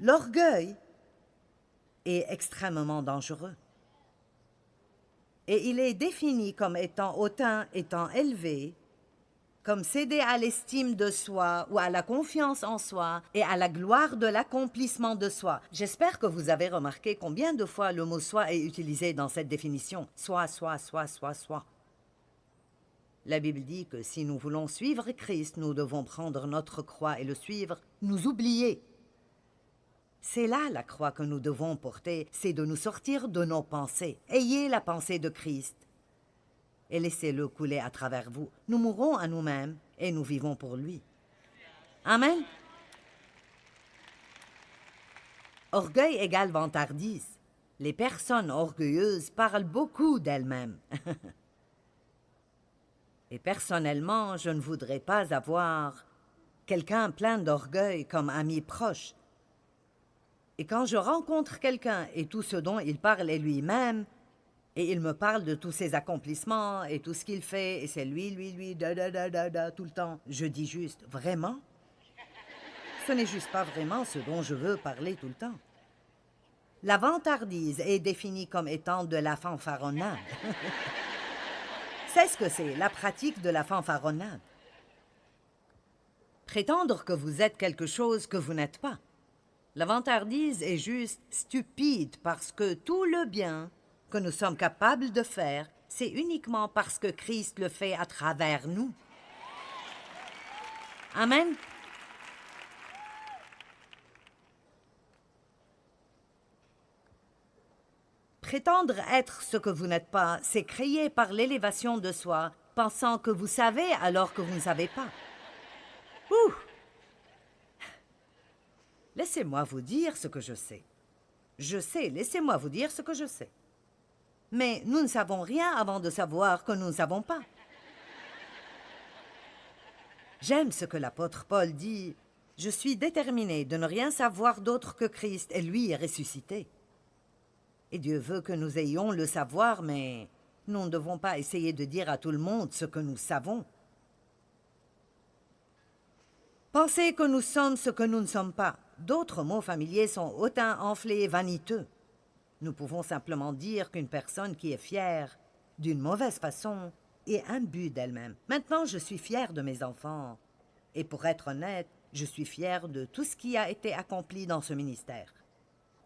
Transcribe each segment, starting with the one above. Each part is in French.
l'orgueil est extrêmement dangereux. Et il est défini comme étant hautain, étant élevé, comme céder à l'estime de soi ou à la confiance en soi et à la gloire de l'accomplissement de soi. J'espère que vous avez remarqué combien de fois le mot « soi » est utilisé dans cette définition. Soi, soi, soi, soi, soi. La Bible dit que si nous voulons suivre Christ, nous devons prendre notre croix et le suivre, nous oublier. C'est là la croix que nous devons porter, c'est de nous sortir de nos pensées. Ayez la pensée de Christ et laissez-le couler à travers vous. Nous mourrons à nous-mêmes et nous vivons pour lui. Amen. Orgueil égale vantardise. Les personnes orgueilleuses parlent beaucoup d'elles-mêmes. Et personnellement, je ne voudrais pas avoir quelqu'un plein d'orgueil comme ami proche. Et quand je rencontre quelqu'un et tout ce dont il parle est lui-même, et il me parle de tous ses accomplissements et tout ce qu'il fait, et c'est lui, tout le temps, je dis juste, vraiment? Ce n'est juste pas vraiment ce dont je veux parler tout le temps. La vantardise est définie comme étant de la fanfaronnade. C'est ce que c'est, la pratique de la fanfaronnade. Prétendre que vous êtes quelque chose que vous n'êtes pas. La vantardise est juste stupide parce que tout le bien que nous sommes capables de faire, c'est uniquement parce que Christ le fait à travers nous. Amen. Prétendre être ce que vous n'êtes pas, c'est créer par l'élévation de soi, pensant que vous savez alors que vous ne savez pas. Ouh! Laissez-moi vous dire ce que je sais. Je sais, laissez-moi vous dire ce que je sais. Mais nous ne savons rien avant de savoir que nous ne savons pas. J'aime ce que l'apôtre Paul dit. « Je suis déterminé de ne rien savoir d'autre que Christ et lui est ressuscité. » Et Dieu veut que nous ayons le savoir, mais nous ne devons pas essayer de dire à tout le monde ce que nous savons. Penser que nous sommes ce que nous ne sommes pas. D'autres mots familiers sont hautain, enflé, vaniteux. Nous pouvons simplement dire qu'une personne qui est fière d'une mauvaise façon est imbue d'elle-même. Maintenant, je suis fière de mes enfants. Et pour être honnête, je suis fière de tout ce qui a été accompli dans ce ministère.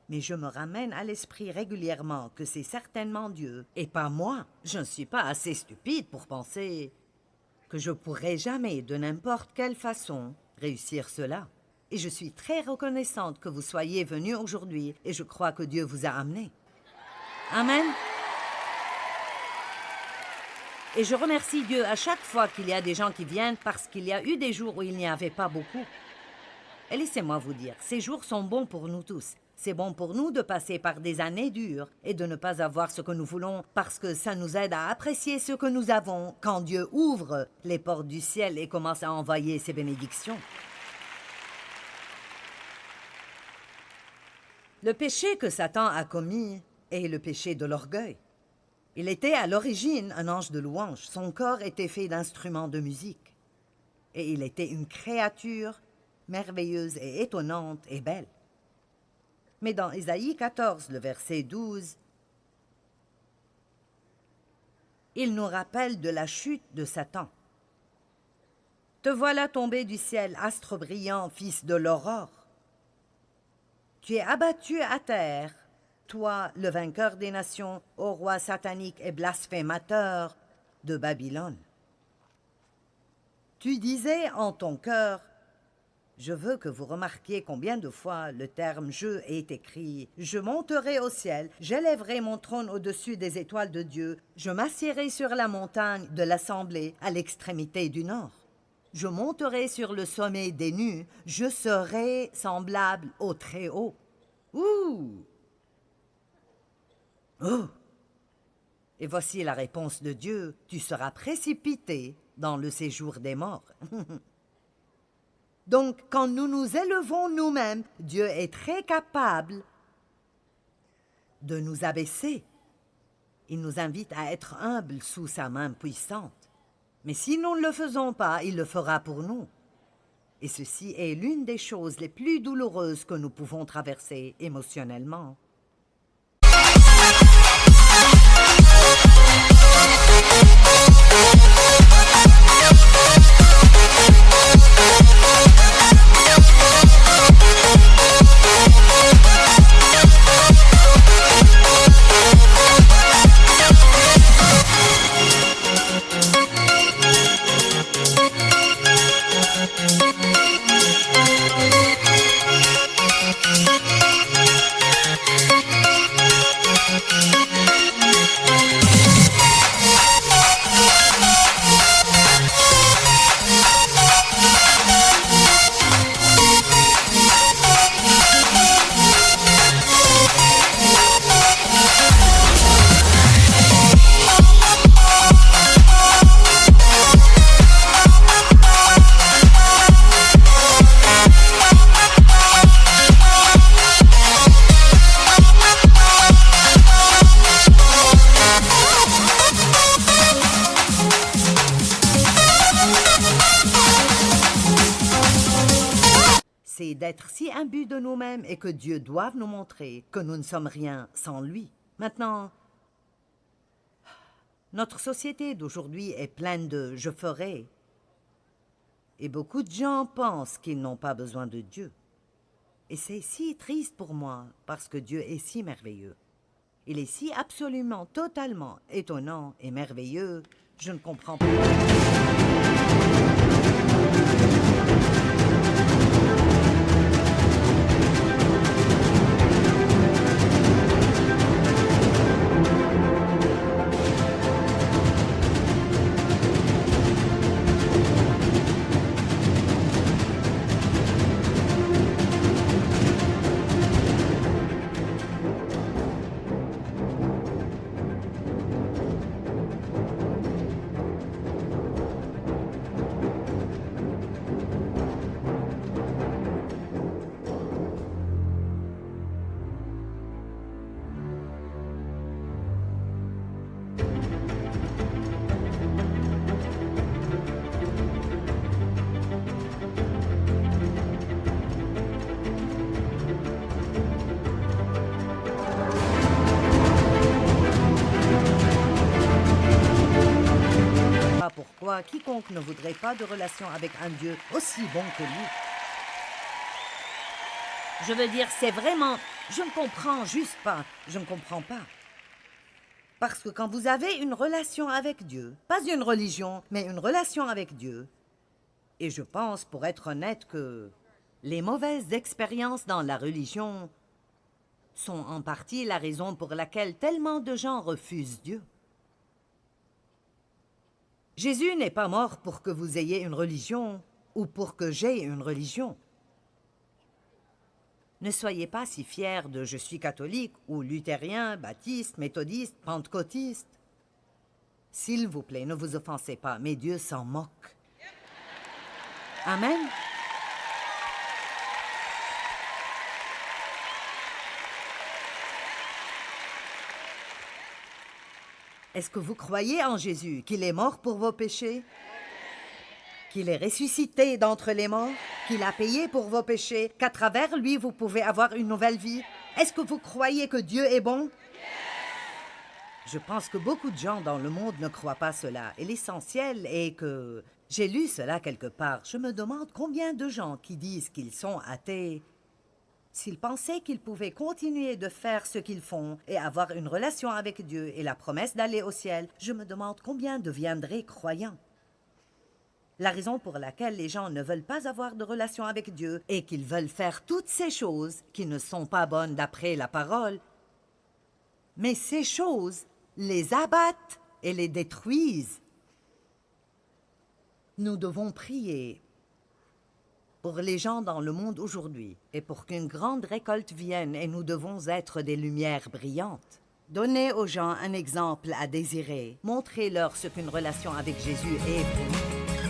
Mais je me ramène à l'esprit régulièrement que c'est certainement Dieu, et pas moi. Je ne suis pas assez stupide pour penser que je pourrais jamais, de n'importe quelle façon, réussir cela. Et je suis très reconnaissante que vous soyez venus aujourd'hui, et je crois que Dieu vous a amenés. Amen. Et je remercie Dieu à chaque fois qu'il y a des gens qui viennent, parce qu'il y a eu des jours où il n'y avait pas beaucoup. Et laissez-moi vous dire, ces jours sont bons pour nous tous. C'est bon pour nous de passer par des années dures et de ne pas avoir ce que nous voulons parce que ça nous aide à apprécier ce que nous avons quand Dieu ouvre les portes du ciel et commence à envoyer ses bénédictions. Le péché que Satan a commis est le péché de l'orgueil. Il était à l'origine un ange de louange. Son corps était fait d'instruments de musique. Et il était une créature merveilleuse et étonnante et belle. Mais dans Ésaïe 14, le verset 12, il nous rappelle de la chute de Satan. « Te voilà tombé du ciel, astre brillant, fils de l'aurore. Tu es abattu à terre, toi, le vainqueur des nations, ô roi satanique et blasphémateur de Babylone. Tu disais en ton cœur, je veux que vous remarquiez combien de fois le terme « je » est écrit. « Je monterai au ciel, j'élèverai mon trône au-dessus des étoiles de Dieu, je m'assiérai sur la montagne de l'assemblée à l'extrémité du nord. Je monterai sur le sommet des nues, je serai semblable au Très-Haut. » Ouh! Oh! Et voici la réponse de Dieu, tu seras précipité dans le séjour des morts. Donc, quand nous nous élevons nous-mêmes, Dieu est très capable de nous abaisser. Il nous invite à être humbles sous sa main puissante. Mais si nous ne le faisons pas, il le fera pour nous. Et ceci est l'une des choses les plus douloureuses que nous pouvons traverser émotionnellement. C'est d'être si imbus de nous-mêmes et que Dieu doive nous montrer que nous ne sommes rien sans lui. Maintenant, notre société d'aujourd'hui est pleine de « je ferai ». Et beaucoup de gens pensent qu'ils n'ont pas besoin de Dieu. Et c'est si triste pour moi parce que Dieu est si merveilleux. Il est si absolument, totalement étonnant et merveilleux, je ne comprends pas. Pourquoi quiconque ne voudrait pas de relation avec un Dieu aussi bon que lui. Je veux dire, c'est vraiment... Je ne comprends juste pas. Je ne comprends pas. Parce que quand vous avez une relation avec Dieu, pas une religion, mais une relation avec Dieu, et je pense, pour être honnête, que les mauvaises expériences dans la religion sont en partie la raison pour laquelle tellement de gens refusent Dieu. Jésus n'est pas mort pour que vous ayez une religion ou pour que j'aie une religion. Ne soyez pas si fiers de « je suis catholique » ou luthérien, baptiste, méthodiste, pentecôtiste. S'il vous plaît, ne vous offensez pas, mais Dieu s'en moque. Amen. Est-ce que vous croyez en Jésus, qu'il est mort pour vos péchés? Qu'il est ressuscité d'entre les morts? Qu'il a payé pour vos péchés? Qu'à travers lui, vous pouvez avoir une nouvelle vie? Est-ce que vous croyez que Dieu est bon? Je pense que beaucoup de gens dans le monde ne croient pas cela. Et l'essentiel est que... J'ai lu cela quelque part. Je me demande combien de gens qui disent qu'ils sont athées, s'ils pensaient qu'ils pouvaient continuer de faire ce qu'ils font et avoir une relation avec Dieu et la promesse d'aller au ciel, je me demande combien deviendraient croyants. La raison pour laquelle les gens ne veulent pas avoir de relation avec Dieu est qu'ils veulent faire toutes ces choses qui ne sont pas bonnes d'après la parole. Mais ces choses les abattent et les détruisent. Nous devons prier pour les gens dans le monde aujourd'hui et pour qu'une grande récolte vienne et nous devons être des lumières brillantes. Donnez aux gens un exemple à désirer. Montrez-leur ce qu'une relation avec Jésus est pour nous.